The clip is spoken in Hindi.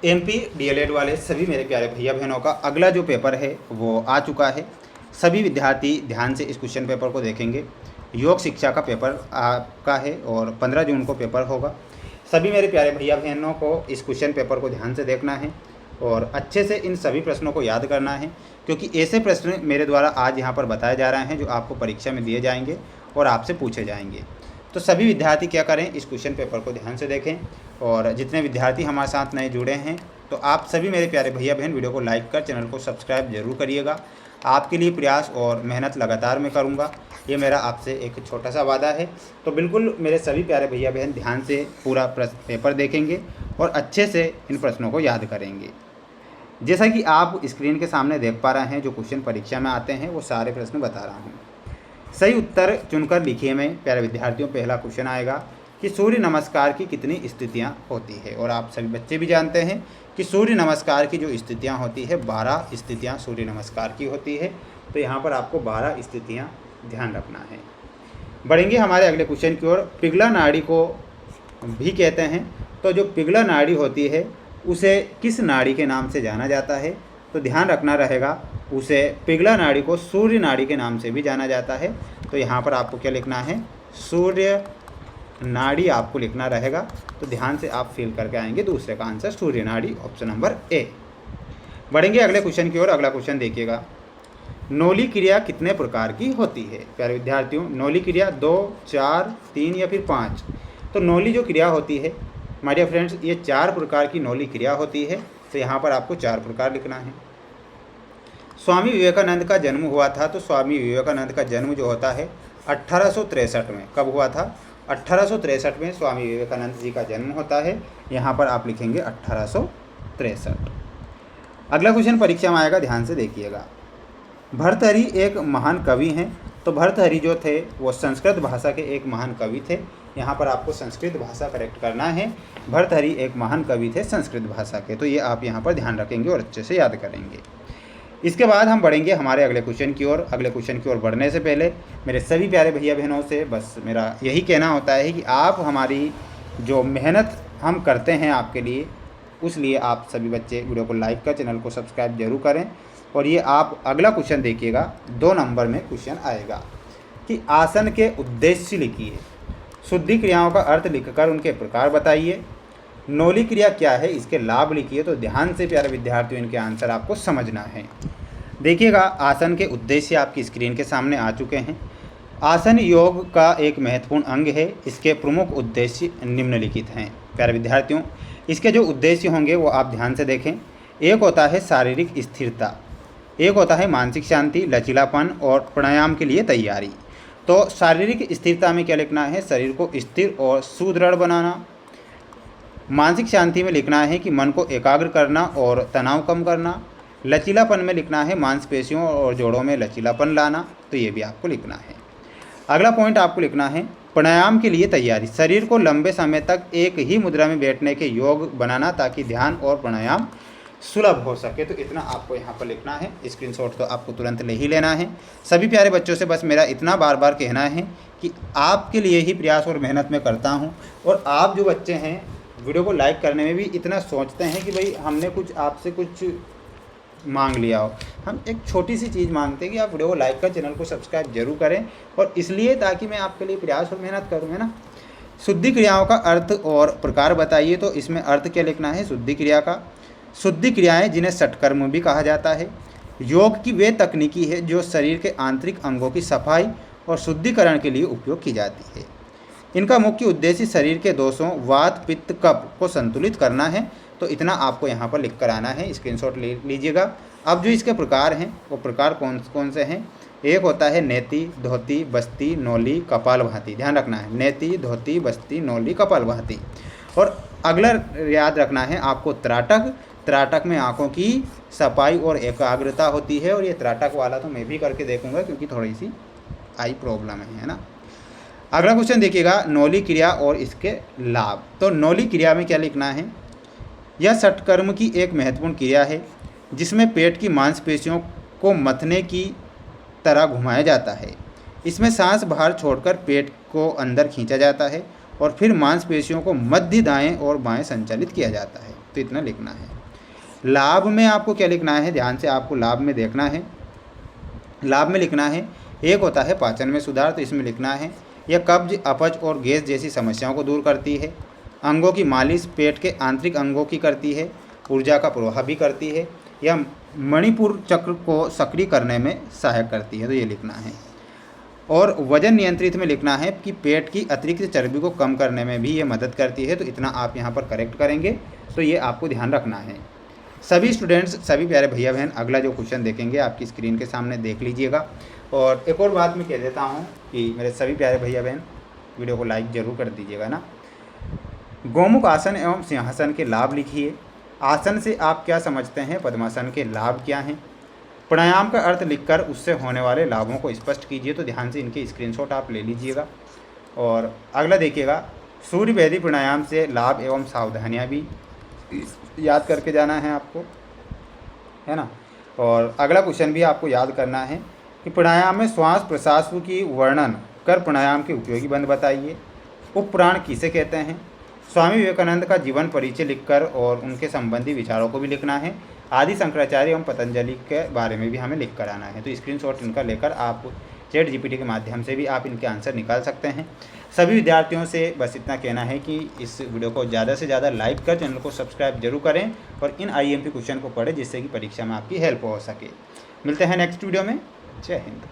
एमपी डीएलएड वाले सभी मेरे प्यारे भैया बहनों का अगला जो पेपर है वो आ चुका है। सभी विद्यार्थी ध्यान से इस क्वेश्चन पेपर को देखेंगे। योग शिक्षा का पेपर आपका है और 15 जून को पेपर होगा। सभी मेरे प्यारे भैया बहनों को इस क्वेश्चन पेपर को ध्यान से देखना है और अच्छे से इन सभी प्रश्नों को याद करना है, क्योंकि ऐसे प्रश्न मेरे द्वारा आज यहाँ पर बताए जा रहे हैं जो आपको परीक्षा में दिए जाएंगे और आपसे पूछे जाएंगे। तो सभी विद्यार्थी क्या करें, इस क्वेश्चन पेपर को ध्यान से देखें। और जितने विद्यार्थी हमारे साथ नए जुड़े हैं तो आप सभी मेरे प्यारे भैया बहन वीडियो को लाइक कर चैनल को सब्सक्राइब जरूर करिएगा। आपके लिए प्रयास और मेहनत लगातार मैं करूँगा, ये मेरा आपसे एक छोटा सा वादा है। तो बिल्कुल मेरे सभी प्यारे भैया बहन ध्यान से पूरा पेपर देखेंगे और अच्छे से इन प्रश्नों को याद करेंगे। जैसा कि आप स्क्रीन के सामने देख पा रहे हैं, जो क्वेश्चन परीक्षा में आते हैं वो सारे प्रश्न बता रहा हूँ। सही उत्तर चुनकर लिखिए में प्यारे विद्यार्थियों। पहला क्वेश्चन आएगा कि सूर्य नमस्कार की कितनी स्थितियाँ होती है। और आप सभी बच्चे भी जानते हैं कि सूर्य नमस्कार की जो स्थितियाँ होती है 12 स्थितियाँ सूर्य नमस्कार की होती है। तो यहाँ पर आपको 12 स्थितियाँ ध्यान रखना है। बढ़ेंगे हमारे अगले क्वेश्चन की ओर। पिघला नाड़ी को भी कहते हैं, तो जो पिघला नाड़ी होती है उसे किस नाड़ी के नाम से जाना जाता है। तो ध्यान रखना रहेगा, उसे पिघला नाड़ी को सूर्य नाड़ी के नाम से भी जाना जाता है। तो यहाँ पर आपको क्या लिखना है, सूर्य नाड़ी आपको लिखना रहेगा। तो ध्यान से आप फिल करके आएंगे, दूसरे का आंसर सूर्य नाड़ी, ऑप्शन नंबर ए। बढ़ेंगे अगले क्वेश्चन की ओर। अगला क्वेश्चन देखिएगा, नौली क्रिया कितने प्रकार की होती है। प्यारे विद्यार्थियों, नौली क्रिया 2, 4, 3 या फिर 5। तो नौली जो क्रिया होती है माय डियर फ्रेंड्स, ये 4 प्रकार की नौली क्रिया होती है। तो यहाँ पर आपको 4 प्रकार लिखना है। स्वामी विवेकानंद का जन्म हुआ था, तो स्वामी विवेकानंद का जन्म जो होता है 1863 में। कब हुआ था, 1863 में स्वामी विवेकानंद जी का जन्म होता है। यहाँ पर आप लिखेंगे 1863। अगला क्वेश्चन परीक्षा में आएगा, ध्यान से देखिएगा। भर्तृहरि एक महान कवि हैं। तो भर्तृहरि जो थे वो संस्कृत भाषा के एक महान कवि थे। यहाँ पर आपको संस्कृत भाषा करेक्ट करना है। भर्तृहरि एक महान कवि थे संस्कृत भाषा के। तो ये आप यहाँ पर ध्यान रखेंगे और अच्छे से याद करेंगे। इसके बाद हम बढ़ेंगे हमारे अगले क्वेश्चन की ओर। अगले क्वेश्चन की ओर बढ़ने से पहले मेरे सभी प्यारे भैया बहनों से बस मेरा यही कहना होता है कि आप हमारी जो मेहनत हम करते हैं आपके लिए, उस लिए आप सभी बच्चे वीडियो को लाइक कर चैनल को सब्सक्राइब जरूर करें। और ये आप अगला क्वेश्चन देखिएगा, 2 नंबर में क्वेश्चन आएगा कि आसन के उद्देश्य लिखिए। शुद्धि क्रियाओं का अर्थ लिखकर उनके प्रकार बताइए। नौली क्रिया क्या है, इसके लाभ लिखिए। तो ध्यान से प्यारे विद्यार्थियों इनके आंसर आपको समझना है। देखिएगा, आसन के उद्देश्य आपकी स्क्रीन के सामने आ चुके हैं। आसन योग का एक महत्वपूर्ण अंग है। इसके प्रमुख उद्देश्य निम्नलिखित हैं। प्यारे विद्यार्थियों, इसके जो उद्देश्य होंगे वो आप ध्यान से देखें। एक होता है शारीरिक स्थिरता, एक होता है मानसिक शांति, लचीलापन और प्राणायाम के लिए तैयारी। तो शारीरिक स्थिरता में क्या लिखना है, शरीर को स्थिर और सुदृढ़ बनाना। मानसिक शांति में लिखना है कि मन को एकाग्र करना और तनाव कम करना। लचीलापन में लिखना है मांसपेशियों और जोड़ों में लचीलापन लाना। तो ये भी आपको लिखना है। अगला पॉइंट आपको लिखना है प्राणायाम के लिए तैयारी। शरीर को लंबे समय तक एक ही मुद्रा में बैठने के योग बनाना ताकि ध्यान और प्राणायाम सुलभ हो सके। तो इतना आपको यहाँ पर लिखना है। स्क्रीनशॉट तो आपको तुरंत ले ही लेना है। सभी प्यारे बच्चों से बस मेरा इतना बार बार कहना है कि आपके लिए ही प्रयास और मेहनत मैं करता हूँ। और आप जो बच्चे हैं वीडियो को लाइक करने में भी इतना सोचते हैं कि भाई हमने कुछ आपसे कुछ मांग लिया हो। हम एक छोटी सी चीज़ मांगते हैं कि आप वीडियो को लाइक कर चैनल को सब्सक्राइब जरूर करें, और इसलिए ताकि मैं आपके लिए प्रयास और मेहनत करूँ, है ना। शुद्धि क्रियाओं का अर्थ और प्रकार बताइए। तो इसमें अर्थ क्या लिखना है शुद्धि क्रिया का। शुद्धि क्रियाएं जिन्हें षटकर्म भी कहा जाता है, योग की वे तकनीकी है जो शरीर के आंतरिक अंगों की सफाई और शुद्धिकरण के लिए उपयोग की जाती है। इनका मुख्य उद्देश्य शरीर के दोषों वात पित्त कफ को संतुलित करना है। तो इतना आपको यहाँ पर लिख कर आना है। स्क्रीनशॉट ले लीजिएगा। अब जो इसके प्रकार हैं वो प्रकार कौन कौन से हैं। एक होता है नेति, धोती, बस्ती, नौली, कपालभाति। ध्यान रखना है, नेति, धोती, बस्ती, नौली, कपालभाति। और अगला याद रखना है आपको त्राटक। त्राटक में आँखों की सफाई और एकाग्रता होती है। और ये त्राटक वाला तो मैं भी करके देखूंगा क्योंकि थोड़ी सी आई प्रॉब्लम है ना। अगला क्वेश्चन देखिएगा, नौली क्रिया और इसके लाभ। तो नौली क्रिया में क्या लिखना है, यह षटकर्म की एक महत्वपूर्ण क्रिया है जिसमें पेट की मांसपेशियों को मथने की तरह घुमाया जाता है। इसमें सांस बाहर छोड़कर पेट को अंदर खींचा जाता है और फिर मांसपेशियों को मध्य दाएं और बाएं संचालित किया जाता है। तो इतना लिखना है। लाभ में आपको क्या लिखना है, ध्यान से आपको लाभ में देखना है। लाभ में लिखना है, एक होता है पाचन में सुधार, तो इसमें लिखना है यह कब्ज, अपच और गैस जैसी समस्याओं को दूर करती है। अंगों की मालिश पेट के आंतरिक अंगों की करती है। ऊर्जा का प्रवाह भी करती है। यह मणिपुर चक्र को सक्रिय करने में सहायक करती है, तो ये लिखना है। और वजन नियंत्रित में लिखना है कि पेट की अतिरिक्त चर्बी को कम करने में भी ये मदद करती है, तो इतना आप यहाँ पर करेक्ट करेंगे, तो ये आपको ध्यान रखना है। सभी स्टूडेंट्स, सभी प्यारे भैया बहन, अगला जो क्वेश्चन देखेंगे आपकी स्क्रीन के सामने देख लीजिएगा। और एक और बात मैं कह देता हूँ कि मेरे सभी प्यारे भैया बहन वीडियो को लाइक ज़रूर कर दीजिएगा ना। गोमुख आसन एवं सिंहासन के लाभ लिखिए। आसन से आप क्या समझते हैं, पद्मासन के लाभ क्या हैं। प्राणायाम का अर्थ लिखकर उससे होने वाले लाभों को स्पष्ट कीजिए, तो ध्यान से इनके स्क्रीनशॉट आप ले लीजिएगा। और अगला देखिएगा, सूर्य भेदी प्राणायाम से लाभ एवं सावधानियाँ भी याद करके जाना है आपको, है ना। और अगला क्वेश्चन भी आपको याद करना है कि प्राणायाम में श्वास प्रश्वास की वर्णन कर प्राणायाम के उपयोगी बंद बताइए। उपप्राण किसे कहते हैं। स्वामी विवेकानंद का जीवन परिचय लिखकर और उनके संबंधी विचारों को भी लिखना है। आदि शंकराचार्य एवं पतंजलि के बारे में भी हमें लिख कर आना है, तो स्क्रीनशॉट इनका लेकर आप चैट जीपीटी के माध्यम से भी आप इनके आंसर निकाल सकते हैं। सभी विद्यार्थियों से बस इतना कहना है कि इस वीडियो को ज़्यादा से ज़्यादा लाइक कर, चैनल को सब्सक्राइब जरूर करें और इन आईएमपी क्वेश्चन को पढ़ें, जिससे कि परीक्षा में आपकी हेल्प हो सके। मिलते हैं नेक्स्ट वीडियो में। जय हिंद।